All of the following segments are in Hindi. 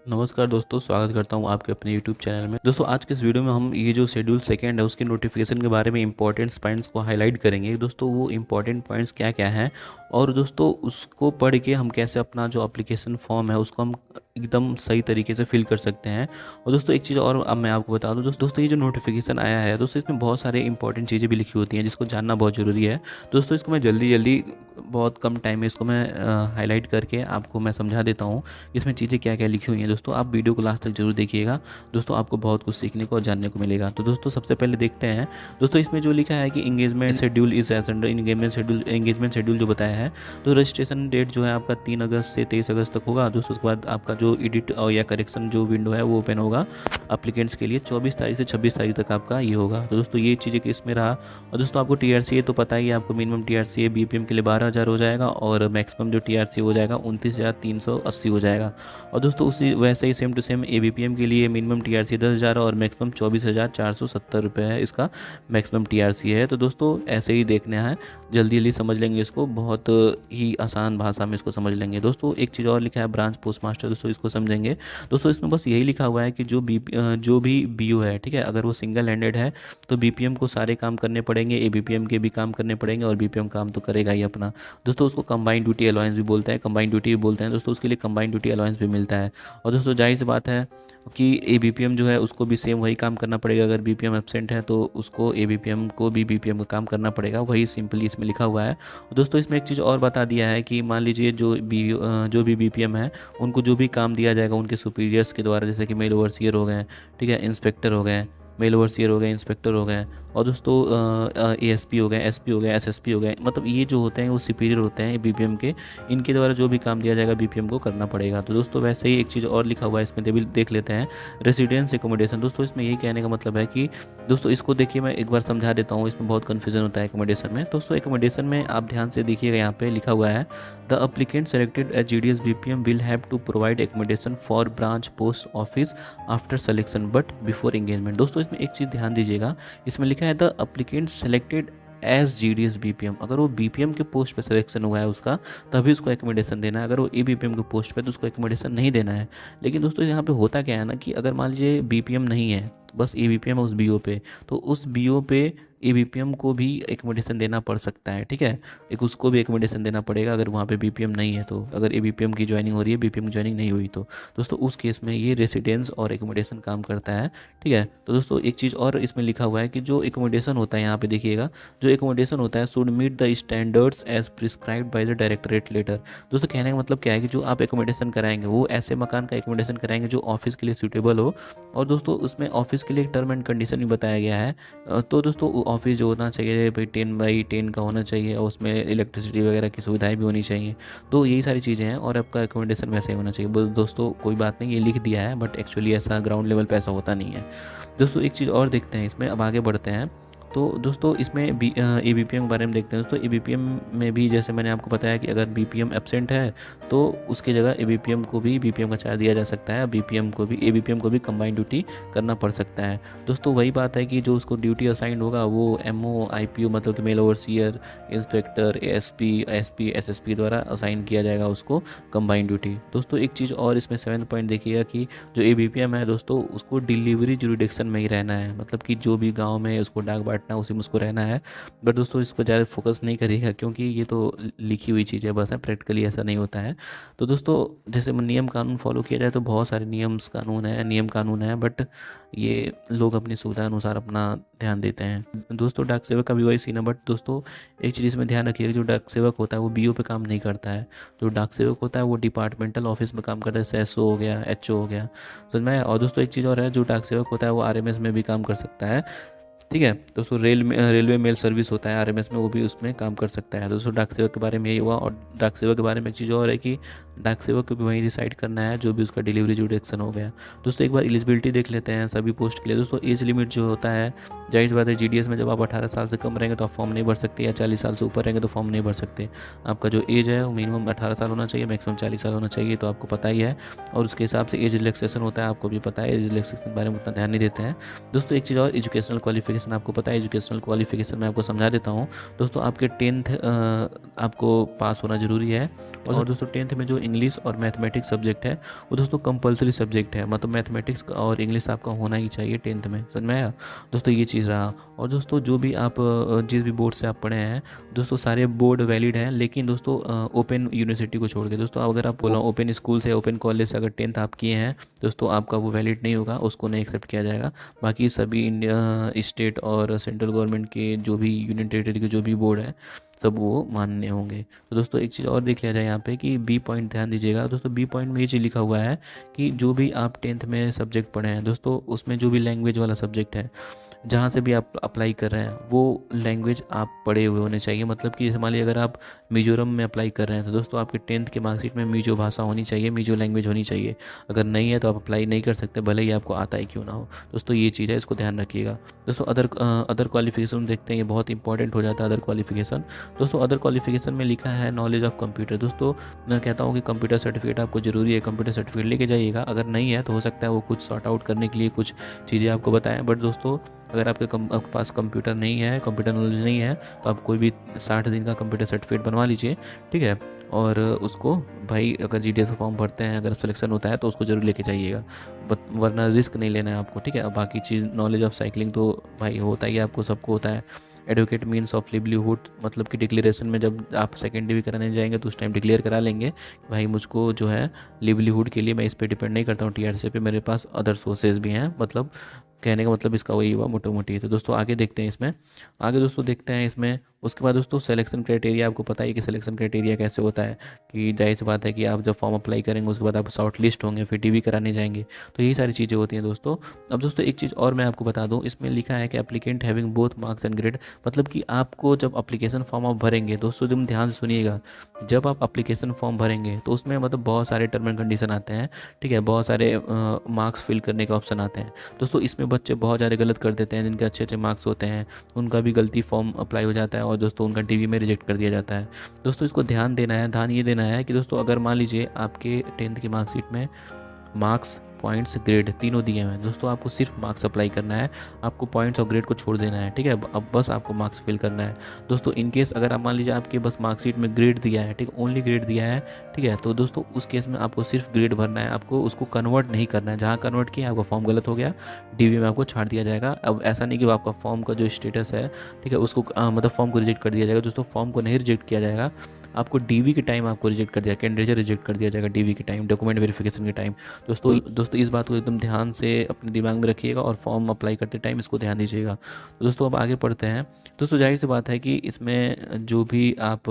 नमस्कार दोस्तों, स्वागत करता हूँ आपके अपने YouTube चैनल में। दोस्तों आज के इस वीडियो में हम ये जो शेड्यूल सेकंड है उसके नोटिफिकेशन के बारे में इंपॉर्टेंट पॉइंट्स को हाईलाइट करेंगे। दोस्तों वो इंपॉर्टेंट पॉइंट्स क्या क्या हैं और दोस्तों उसको पढ़ के हम कैसे अपना जो एप्लीकेशन फॉर्म है उसको हम एकदम सही तरीके से फिल कर सकते हैं। और दोस्तों एक चीज़ और अब मैं आपको बता दूं, दोस्तों ये जो नोटिफिकेशन आया है दोस्तों इसमें बहुत सारे इंपॉर्टेंट चीज़ें भी लिखी होती हैं जिसको जानना बहुत ज़रूरी है। दोस्तों इसको मैं जल्दी जल्दी बहुत कम टाइम में इसको मैं हाईलाइट करके आपको मैं समझा देता हूँ इसमें चीज़ें क्या क्या लिखी हुई हैं। दोस्तों आप वीडियो को लास्ट तक जरूर देखिएगा, दोस्तों आपको बहुत कुछ सीखने को और जानने को मिलेगा। तो दोस्तों सबसे पहले देखते हैं। दोस्तों इसमें जो लिखा है कि engagement schedule is as under, engagement schedule जो बताया है तो रजिस्ट्रेशन डेट जो है आपका 3 अगस्त से 23 अगस्त तक होगा। दोस्तों उसके बाद आपका जो एडिट और या करेक्शन जो विंडो है वो ओपन होगा अप्लीकेंट्स के लिए 24 तारीख से 26 तारीख तक आपका ये होगा। तो दोस्तों ये चीज़ें इसमें रहा। और दोस्तों आपको TRCA तो पता ही है, आपको मिनिमम TRCA BPM के लिए 12,000 हो जाएगा और मैक्सिमम जो TRCA हो जाएगा 29,380 हो जाएगा। और दोस्तों उसी वैसे ही सेम टू सेम ABPM के लिए मिनिमम TRCA 10,000 और मैक्सिमम 24,470 रुपये है, इसका मैक्सिमम TRCA है। तो दोस्तों ऐसे ही देखना है, जल्दी जल्दी समझ लेंगे इसको, बहुत ही आसान भाषा में इसको समझ लेंगे। दोस्तों एक चीज़ और लिखा है ब्रांच पोस्ट मास्टर, दोस्तों इसको समझेंगे। दोस्तों इसमें बस यही लिखा हुआ है कि जो भी BO है, ठीक है, अगर वो सिंगल हैंडेड है तो BPM को सारे काम करने पड़ेंगे, ABPM के भी काम करने पड़ेंगे और BPM काम तो करेगा ही अपना। दोस्तों उसको कंबाइंड ड्यूटी अलाउंस भी बोलते हैं, कंबाइंड ड्यूटी भी बोलते हैं दोस्तों, उसके लिए कंबाइंड ड्यूटी अलाउंस भी मिलता है। और दोस्तों जाहिर सी बात है कि ABPM जो है उसको भी सेम वही काम करना पड़ेगा, अगर BPM एब्सेंट है तो उसको ABPM को भी BPM का काम करना पड़ेगा, वही सिंपली इसमें लिखा हुआ है। और दोस्तों इसमें एक चीज़ और बता दिया है कि मान लीजिए जो भी BPM है उनको जो भी काम दिया जाएगा उनके सुपीरियर्स के द्वारा, जैसे कि मेल ओवरसीयर हो गए, ठीक है, इंस्पेक्टर हो गए, मेल ओवरसीयर हो गए, इंस्पेक्टर हो गए, और दोस्तों ASP हो गए, SP हो गए, SSP हो गए, मतलब ये जो होते हैं वो सुपीरियर होते हैं BPM के, इनके द्वारा जो भी काम दिया जाएगा BPM को करना पड़ेगा। तो दोस्तों वैसे ही एक चीज़ और लिखा हुआ है इसमें भी देख लेते हैं, रेसिडेंस एकोमोडेशन। दोस्तों इसमें यही कहने का मतलब है कि दोस्तों इसको देखिए, मैं एक बार समझा देता हूँ, इसमें बहुत कन्फ्यूजन होता है एकोमोडेशन में। दोस्तों एकोमोडेशन में आप ध्यान से देखिएगा, यहाँ पे लिखा हुआ है the applicant selected as GDS BPM will have to provide accommodation for branch post office after selection but before engagement. दोस्तों इसमें एक चीज़ ध्यान दीजिएगा, इसमें लिखा है the applicant selected as GDS BPM, अगर वो BPM के पोस्ट पे सिलेक्शन हुआ है उसका तभी उसको एकोमोडेशन देना है, अगर वो ABPM के पोस्ट पे तो उसको एकोमोडेशन नहीं देना है। लेकिन दोस्तों यहाँ पे होता क्या है ना कि अगर मान लीजिए BPM नहीं है, बस ABPM है उस BO पे, तो उस BO पे ABPM को भी एकोमोडेशन देना पड़ सकता है, ठीक है, एक उसको भी एकोमोडेशन देना पड़ेगा अगर वहाँ पे BPM नहीं है तो, अगर ABPM की ज्वाइनिंग हो रही है BPM की ज्वाइनिंग नहीं हुई तो दोस्तों उस केस में ये रेसिडेंस और एकोमोडेशन काम करता है, ठीक है। तो दोस्तों एक चीज़ और इसमें लिखा हुआ है कि जो एकोमोडेशन होता है, यहाँ पे देखिएगा, जो एकोमोडेशन होता है should meet the standards as prescribed by the directorate letter. दोस्तों कहने का मतलब क्या है कि जो आप एकोमोडेशन कराएंगे वो ऐसे मकान का एकोमोडेशन कराएंगे जो ऑफिस के लिए सूटेबल हो, और दोस्तों उसमें ऑफिस के लिए एक टर्म एंड कंडीशन भी बताया गया है। तो दोस्तों ऑफिस जो होना चाहिए भाई 10/10 का होना चाहिए और उसमें इलेक्ट्रिसिटी वगैरह की सुविधाएं भी होनी चाहिए। तो यही सारी चीज़ें हैं और आपका एकोमोडेशन वैसे ही होना चाहिए। बस दोस्तों कोई बात नहीं, ये लिख दिया है बट एक्चुअली ऐसा ग्राउंड लेवल पे ऐसा होता नहीं है। दोस्तों एक चीज़ और देखते हैं इसमें, अब आगे बढ़ते हैं। तो दोस्तों इसमें ABPM के बारे में देखते हैं। दोस्तों ABPM में भी जैसे मैंने आपको बताया कि अगर BPM एब्सेंट है तो उसकी जगह ABPM को भी BPM का चार्ज दिया जा सकता है, BPM को भी ABPM को भी कंबाइंड ड्यूटी करना पड़ सकता है। दोस्तों वही बात है कि जो उसको ड्यूटी असाइंड होगा वो MO IPO मतलब कि mail overseer, inspector, ASP SP SSP द्वारा असाइन किया जाएगा उसको कंबाइंड ड्यूटी। दोस्तों एक चीज़ और इसमें 7th पॉइंट देखिएगा कि जो ABPM है दोस्तों उसको डिलीवरी जुरिडिक्शन में ही रहना है, मतलब कि जो भी गाँव में उसको डाक बांटना उसी में उसको रहना है। बट दोस्तों इस पर ज़्यादा फोकस नहीं करिएगा क्योंकि ये तो लिखी हुई चीज़ है बस है, प्रैक्टिकली ऐसा नहीं होता है। तो दोस्तों जैसे नियम कानून फॉलो किया जाए तो बहुत सारे नियम कानून है बट ये लोग अपनी सुविधा अनुसार अपना ध्यान देते हैं। दोस्तों डाक सेवक का भी वही सीन है, बट दोस्तों एक चीज़ इसमें ध्यान रखिएगा, जो डाक सेवक होता है वो BO पे काम नहीं करता है, जो डाक सेवक होता है वो डिपार्टमेंटल ऑफिस में काम करता है, जैसे SO हो गया, HO हो गया, समझ में आया। और दोस्तों एक चीज़ और है, जो डाक सेवक होता है वो RMS में भी काम कर सकता है, ठीक है। दोस्तों रेलवे मेल सर्विस होता है RMS में, वो भी उसमें काम कर सकता है। दोस्तों डाक सेवक के बारे में यही हुआ। और डाक सेवक के बारे में एक चीज़ और है कि डाक सेवक को भी वहीं रिसाइड करना है जो भी उसका डिलीवरी जुडिक्शन हो गया। दोस्तों एक बार एलिजिबिलिटी देख लेते हैं सभी पोस्ट के लिए। दोस्तों एज लिमिट जो होता है, जाहिर सी बात है GDS में जब आप 18 साल से कम रहेंगे तो आप फॉर्म नहीं भर सकते, या 40 साल से ऊपर रहेंगे तो फॉर्म नहीं भर सकते। आपका जो एज है वो मिनिमम 18 साल होना चाहिए, मैक्सिमम 40 साल होना चाहिए, तो आपको पता ही है। और उसके हिसाब से एज रिलैक्सेशन होता है, आपको भी पता है, एज रिलैक्सेशन के बारे में उतना ध्यान नहीं देते हैं। दोस्तों एक चीज़ और, एजुकेशनल क्वालिफिकेशन आपको पता है, एजुकेशनल क्वालिफिकेशन मैं आपको समझा देता हूँ। दोस्तों आपके 10th आपको पास होना ज़रूरी है। और दोस्तों 10th में जो इंग्लिश और मैथमेटिक्स सब्जेक्ट है वो दोस्तों कंपलसरी सब्जेक्ट है, मतलब मैथमेटिक्स और इंग्लिश आपका होना ही चाहिए 10th में, समझ में आया दोस्तों, ये चीज़ रहा। और दोस्तों जो भी आप जिस भी बोर्ड से आप पढ़े हैं दोस्तों सारे बोर्ड वैलिड हैं, लेकिन दोस्तों ओपन यूनिवर्सिटी को छोड़ के दोस्तों, अगर आप बोला ओपन स्कूल से ओपन कॉलेज से अगर 10th आप किए हैं दोस्तों आपका वो वैलिड नहीं होगा, उसको नहीं एक्सेप्ट किया जाएगा। बाकी सभी इंडिया स्टेट और सेंट्रल गवर्नमेंट के जो भी यूनियन टेरिटरी के जो भी बोर्ड है सब वो मान्य होंगे। तो दोस्तों एक चीज़ और देख लिया जाए यहाँ पे कि बी पॉइंट ध्यान दीजिएगा दोस्तों, बी पॉइंट में ये चीज़ लिखा हुआ है कि जो भी आप 10th में सब्जेक्ट पढ़े हैं दोस्तों उसमें जो भी लैंग्वेज वाला सब्जेक्ट है जहाँ से भी आप अप्लाई कर रहे हैं वो लैंग्वेज आप पढ़े हुए होने चाहिए। मतलब कि जैसे मान लीजिए अगर आप मिजोरम में अप्लाई कर रहे हैं तो दोस्तों आपके 10th के मार्कशीट में मिजो भाषा होनी चाहिए, मिजो लैंग्वेज होनी चाहिए। अगर नहीं है तो आप अप्लाई नहीं कर सकते, भले ही आपको आता ही क्यों ना हो। दोस्तों ये चीज़ है, इसको ध्यान रखिएगा। दोस्तों अदर क्वालिफिकेशन देखते हैं, ये बहुत इंपॉर्टेंट हो जाता है अदर क्वालिफिकेशन। दोस्तों अदर क्वालिफिकेशन में लिखा है नॉलेज ऑफ कंप्यूटर। दोस्तों मैं कहता हूँ कि कंप्यूटर सर्टिफिकेट आपको ज़रूरी है, कंप्यूटर सर्टिफिकेट लेके जाइएगा। अगर नहीं है तो हो सकता है वो कुछ सॉर्ट आउट करने के लिए कुछ चीज़ें आपको बताएं, बट दोस्तों अगर आपके पास कंप्यूटर नहीं है, कंप्यूटर नॉलेज नहीं है, तो आप कोई भी 60 दिन का कंप्यूटर सर्टिफिकेट बनवा लीजिए, ठीक है। और उसको भाई अगर GDS का फॉर्म भरते हैं, अगर सिलेक्शन होता है तो उसको जरूर लेके जाइएगा, वरना रिस्क नहीं लेना है आपको, ठीक है। बाकी चीज़ नॉलेज ऑफ साइकिलिंग तो भाई होता ही है, आपको सबको होता है। एडवोकेट मीन्स ऑफ लिवलीहुड, मतलब कि डिक्लेरेशन में जब आप सेकेंड डिग्री कराने जाएंगे तो उस टाइम डिक्लेयर करा लेंगे कि भाई मुझको जो है लिवलीहुड के लिए मैं इस पे डिपेंड नहीं करता हूँ TRC पे, मेरे पास अदर सोर्सेज भी हैं, मतलब कहने का मतलब इसका वही हुआ मोटी मोटी। तो दोस्तों आगे देखते हैं इसमें, आगे दोस्तों देखते हैं इसमें। उसके बाद दोस्तों सिलेक्शन क्राइटेरिया, आपको पता है कि सिलेक्शन क्राइटेरिया कैसे होता है, कि जाहिर सी बात है कि आप जब फॉर्म अप्लाई करेंगे उसके बाद आप शॉर्ट लिस्ट होंगे, फिर DV कराने जाएंगे, तो यही सारी चीज़ें होती हैं दोस्तों। अब दोस्तों एक चीज़ और मैं आपको बता दूं, इसमें लिखा है कि applicant having both marks and grade, मतलब कि आपको जब एप्लीकेशन फॉर्म आप भरेंगे दोस्तों, तुम ध्यान से सुनिएगा, जब आप एप्लीकेशन फॉर्म भरेंगे तो उसमें मतलब बहुत सारे टर्म एंड कंडीशन आते हैं, ठीक है, बहुत सारे मार्क्स फिल करने के ऑप्शन आते हैं दोस्तों। इसमें बच्चे बहुत ज़्यादा गलत कर देते हैं, जिनके अच्छे अच्छे मार्क्स होते हैं उनका भी गलती फॉर्म अप्लाई हो जाता है और दोस्तों उनका DV में रिजेक्ट कर दिया जाता है। दोस्तों इसको ध्यान देना है, ध्यान ये देना है कि दोस्तों अगर मान लीजिए आपके 10th की मार्कशीट में मार्क्स, पॉइंट्स, ग्रेड तीनों दिए हुए हैं दोस्तों, आपको सिर्फ मार्क्स अप्लाई करना है, आपको पॉइंट्स और ग्रेड को छोड़ देना है, ठीक है। अब बस आपको मार्क्स फिल करना है दोस्तों। इन केस अगर आप मान लीजिए आपके बस मार्कशीट में ग्रेड दिया है, ठीक, ओनली ग्रेड दिया है, ठीक है, तो दोस्तों उस केस में आपको सिर्फ ग्रेड भरना है, आपको उसको कन्वर्ट नहीं करना है। जहाँ कन्वर्ट किया आपका फॉर्म गलत हो गया, DV में आपको छाड़ दिया जाएगा। अब ऐसा नहीं कि आपका फॉर्म का जो स्टेटस है, ठीक है, उसको मतलब फॉर्म को रिजेक्ट कर दिया जाएगा दोस्तों, फॉर्म को नहीं रिजेक्ट किया जाएगा, आपको DV के टाइम आपको रिजेक्ट कर दिया, कैंडिडेट रिजेक्ट कर दिया जाएगा DV के टाइम, डॉक्यूमेंट वेरिफिकेशन के टाइम। दोस्तों इस बात को एकदम ध्यान से अपने दिमाग में रखिएगा और फॉर्म अप्लाई करते टाइम इसको ध्यान दीजिएगा। तो दोस्तों अब आगे पढ़ते हैं। दोस्तों जाहिर सी बात है कि इसमें जो भी आप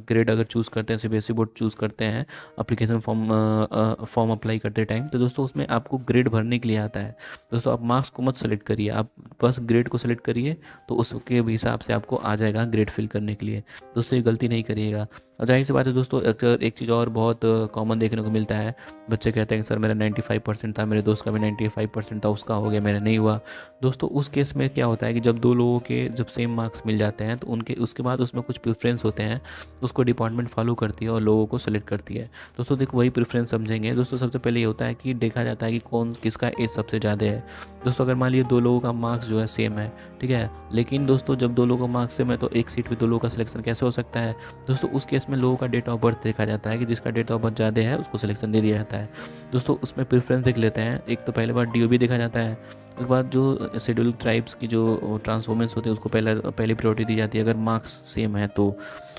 ग्रेड अगर चूज़ करते हैं, CBSE बोर्ड चूज़ करते हैं अप्लीकेशन फॉर्म अप्लाई करते टाइम, तो दोस्तों उसमें आपको ग्रेड भरने के लिए आता है दोस्तों। आप मार्क्स को मत सेलेक्ट करिए, आप बस ग्रेड को सेलेक्ट करिए, तो उसके हिसाब से आपको आ जाएगा ग्रेड फिल करने के लिए। दोस्तों ये गलती नहीं करिएगा। और जाहिर सी बात है दोस्तों एक चीज़ और बहुत कॉमन देखने को मिलता है, बच्चे कहते हैं कि सर मेरा 95% था, मेरे दोस्त का भी 95% था, उसका हो गया, मेरा नहीं हुआ। दोस्तों उस केस में क्या होता है कि जब दो लोगों के जब सेम मार्क्स मिल जाते हैं तो उनके उसके बाद उसमें कुछ प्रेफरेंस होते हैं, उसको डिपार्टमेंट फॉलो करती है और लोगों को सेलेक्ट करती है। दोस्तों देखो वही प्रेफरेंस समझेंगे दोस्तों। सबसे पहले ये होता है कि देखा जाता है कि कौन किसका एज सबसे ज़्यादा है दोस्तों। अगर मान लीजिए दो लोगों का मार्क्स जो है सेम है, ठीक है, लेकिन दोस्तों जब दो लोगों का मार्क्स सेम है तो एक सीट पे दो लोगों का सिलेक्शन कैसे हो सकता है दोस्तों। उस केस में लोगों का डेट ऑफ बर्थ देखा जाता है कि जिसका डेट ऑफ बर्थ ज़्यादा है उसको सिलेक्शन दे दिया जाता है दोस्तों। उसमें प्रेफरेंस देख लेते हैं। एक तो पहले बार DOB देखा जाता है, उसके बाद जो शेड्यूल ट्राइब्स की जो ट्रांसफॉर्मेंस होते हैं उसको पहली प्रायोरिटी दी जाती है अगर मार्क्स सेम है तो।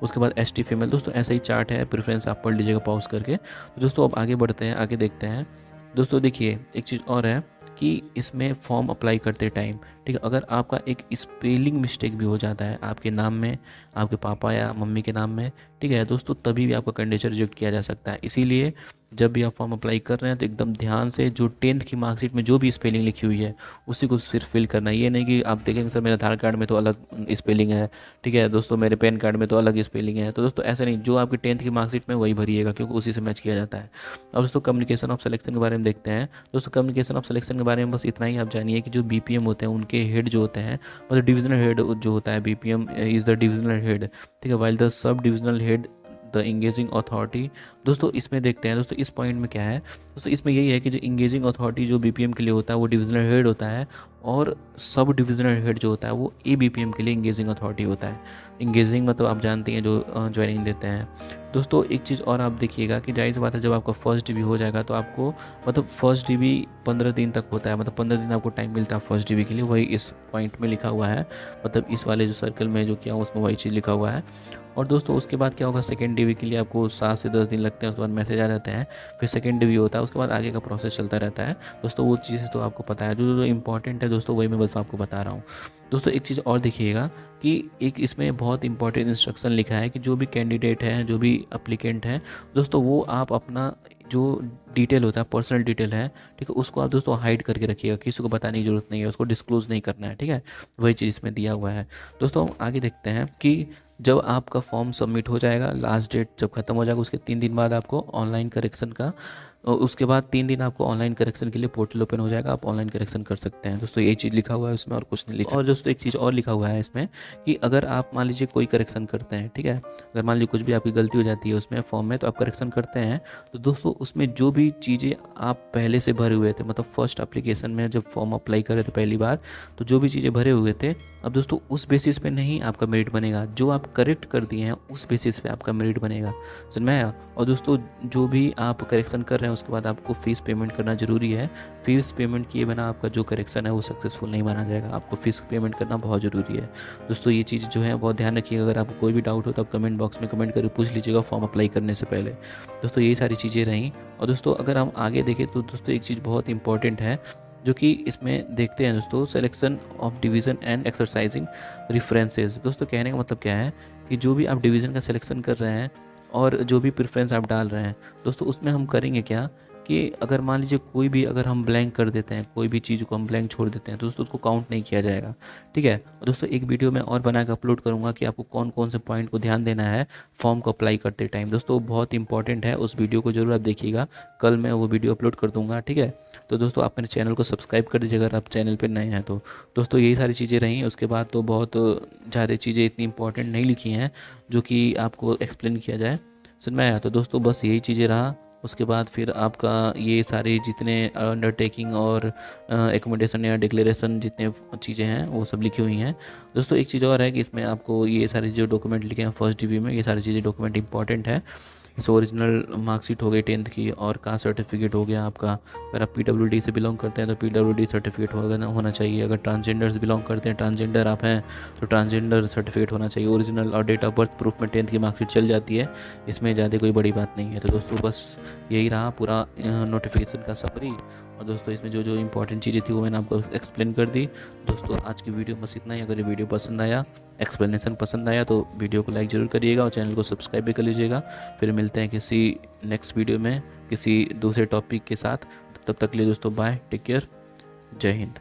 उसके बाद ST फीमेल। दोस्तों ऐसा ही चार्ट है, प्रेफरेंस आप पढ़ लीजिएगा पॉज करके। तो दोस्तों अब आगे बढ़ते हैं, आगे देखते हैं। दोस्तों देखिए एक चीज़ और है कि इसमें फॉर्म अप्लाई करते टाइम, ठीक है, अगर आपका एक स्पेलिंग मिस्टेक भी हो जाता है आपके नाम में, आपके पापा या मम्मी के नाम में, ठीक है दोस्तों, तभी भी आपका कैंडिडेट रिजेक्ट किया जा सकता है। इसीलिए जब भी आप फॉर्म अप्लाई कर रहे हैं तो एकदम ध्यान से जो 10th की मार्कशीट में जो भी स्पेलिंग लिखी हुई है उसी को सिर्फ फिल करना है। ये नहीं कि आप देखेंगे सर मेरे आधार कार्ड में तो अलग स्पेलिंग है, ठीक है दोस्तों, मेरे पैन कार्ड में तो अलग स्पेलिंग है, तो दोस्तों ऐसा नहीं, जो आपकी 10th की मार्कशीट में वही भरिएगा क्योंकि उसी से मैच किया जाता है। अब दोस्तों कम्युनिकेशन ऑफ सिलेक्शन के बारे में देखते हैं। दोस्तों कम्युनिकेशन ऑफ सिलेक्शन के बारे में बस इतना ही आप जानिए कि जो BPM होते हैं उनके हेड जो होते हैं, मतलब डिविजनल हेड जो होता है, BPM is the divisional head, ठीक है, while the sub divisional head the engaging authority. दोस्तों इसमें देखते हैं दोस्तों इस पॉइंट में क्या है। दोस्तों इसमें यही है कि जो इंगेजिंग अथॉरिटी जो बीपीएम के लिए होता है वो डिविजनल हेड होता है, और सब डिविजनल हेड जो होता है वो एबीपीएम के लिए इंगेजिंग अथॉरिटी होता है। इंगेजिंग मतलब आप जानते हैं जो ज्वाइनिंग देते हैं। दोस्तों एक चीज़ और आप देखिएगा कि जाहिर सी बात है जब आपका फर्स्ट डीबी हो जाएगा तो आपको मतलब फर्स्ट डीबी 15 दिन तक होता है, मतलब 15 दिन आपको टाइम मिलता है फर्स्ट डीबी के लिए। वही इस पॉइंट में लिखा हुआ है, मतलब इस वाले जो सर्कल में जो किया उसमें वही चीज़ लिखा हुआ है। और दोस्तों उसके बाद क्या होगा, सेकेंड डीबी के लिए आपको 7 से 10 दिन लगते हैं, उसके बाद मैसेज आ जाते हैं, फिर सेकेंड डीबी होता है, उसके बाद आगे का प्रोसेस चलता रहता है। दोस्तों वो चीज़ें तो आपको पता है, जो इंपॉर्टेंट है दोस्तों वही मैं बस आपको बता रहा हूँ। दोस्तों एक चीज़ और देखिएगा कि एक इसमें बहुत इंपॉर्टेंट इंस्ट्रक्शन लिखा है कि जो भी कैंडिडेट हैं, जो भी अप्लीकेंट हैं दोस्तों, वो आप अपना जो डिटेल होता है, पर्सनल डिटेल है, ठीक है, उसको आप दोस्तों हाइड करके रखिएगा, किसी को बताने की ज़रूरत नहीं है, उसको डिस्क्लोज़ नहीं करना है, ठीक है। वही चीज़ इसमें दिया हुआ है। दोस्तों आगे देखते हैं कि जब आपका फॉर्म सबमिट हो जाएगा, लास्ट डेट जब ख़त्म हो जाएगा उसके 3 दिन बाद आपको ऑनलाइन करेक्शन का, उसके बाद 3 दिन आपको ऑनलाइन करेक्शन के लिए पोर्टल ओपन हो जाएगा, आप ऑनलाइन करेक्शन कर सकते हैं। दोस्तों यही चीज़ लिखा हुआ है उसमें, और कुछ नहीं लिखा। और दोस्तों एक चीज़ और लिखा हुआ है इसमें कि अगर आप मान लीजिए कोई करेक्शन करते हैं, ठीक है, अगर मान लीजिए कुछ भी आपकी गलती हो जाती है उसमें फॉर्म में, तो आप करेक्शन करते हैं, तो दोस्तों उसमें जो भी चीज़ें आप पहले से भरे हुए थे, मतलब फर्स्ट एप्लीकेशन में जब फॉर्म अप्लाई करे थे पहली बार, तो जो भी चीज़ें भरे हुए थे, अब दोस्तों उस बेसिस पे नहीं आपका मेरिट बनेगा, जो आप करेक्ट कर दिए हैं उस बेसिस पे आपका मेरिट बनेगा। समझ में आया। और दोस्तों जो भी आप करेक्शन कर रहे हैं उसके बाद आपको फ़ीस पेमेंट करना ज़रूरी है। फ़ीस पेमेंट किए बिना आपका जो करेक्शन है वो सक्सेसफुल नहीं माना जाएगा, आपको फ़ीस पेमेंट करना बहुत ज़रूरी है। दोस्तों ये चीज़ जो है बहुत ध्यान रखिएगा। अगर आपको कोई भी डाउट हो तो आप कमेंट बॉक्स में कमेंट करके पूछ लीजिएगा फॉर्म अप्लाई करने से पहले। दोस्तों यही सारी चीज़ें रहीं। और दोस्तों अगर हम आगे देखें तो दोस्तों एक चीज़ बहुत इंपॉर्टेंट है जो कि इसमें देखते हैं दोस्तों, selection of division and exercising references. दोस्तों कहने का मतलब क्या है कि जो भी आप डिवीज़न का सिलेक्शन कर रहे हैं और जो भी प्रेफरेंस आप डाल रहे हैं दोस्तों, उसमें हम करेंगे क्या कि अगर मान लीजिए कोई भी अगर हम ब्लैंक कर देते हैं, कोई भी चीज़ को हम ब्लैंक छोड़ देते हैं तो दोस्तों उसको काउंट नहीं किया जाएगा, ठीक है। और दोस्तों एक वीडियो में और बना के अपलोड करूँगा कि आपको कौन कौन से पॉइंट को ध्यान देना है फॉर्म को अप्लाई करते टाइम। दोस्तों बहुत इंपॉर्टेंट है, उस वीडियो को जरूर आप देखिएगा, कल मैं वो वीडियो अपलोड कर दूँगा, ठीक है। तो दोस्तों आप मेरे चैनल को सब्सक्राइब कर दीजिए अगर आप चैनल पर नए हैं तो। दोस्तों यही सारी चीज़ें रहीं, उसके बाद तो बहुत ज़्यादा चीज़ें इतनी इंपॉर्टेंट नहीं लिखी हैं जो कि आपको एक्सप्लेन किया जाए। समझ में आया। तो दोस्तों बस यही चीज़ें रहा। उसके बाद फिर आपका ये सारे जितने अंडरटेकिंग और एकोमोडेशन या डिक्लेरेशन जितने चीज़ें हैं वो सब लिखी हुई हैं। दोस्तों एक चीज़ और है कि इसमें आपको ये सारे जो डॉक्यूमेंट लिखे हैं फर्स्ट डीबी में, ये सारी चीज़ें डॉक्यूमेंट इंपॉर्टेंट है। जैसे ओरिजिनल मार्कशीट हो गई 10th की, और कास्ट सर्टिफिकेट हो गया आपका। अगर आप पीडब्ल्यूडी से बिलोंग करते हैं तो पीडब्ल्यूडी सर्टिफिकेट होना चाहिए। अगर ट्रांसजेंडर से बिलोंग करते हैं, ट्रांसजेंडर आप हैं तो ट्रांसजेंडर सर्टिफिकेट होना चाहिए। ओरिजिनल और डेट ऑफ बर्थ प्रूफ में 10th की मार्कशीट चल जाती है, इसमें ज़्यादा कोई बड़ी बात नहीं है। तो दोस्तों बस यही रहा पूरा नोटिफिकेशन का समरी। और दोस्तों इसमें जो जो इंपॉर्टेंट चीज़ें थी वो मैंने आपको एक्सप्लेन कर दी। दोस्तों आज की वीडियो बस इतना ही। अगर ये वीडियो पसंद आया, एक्सप्लेनेशन पसंद आया तो वीडियो को लाइक ज़रूर करिएगा और चैनल को सब्सक्राइब भी कर लीजिएगा। फिर मिलते हैं किसी नेक्स्ट वीडियो में किसी दूसरे टॉपिक के साथ। तब तक के लिए दोस्तों बाय, टेक केयर, जय हिंद।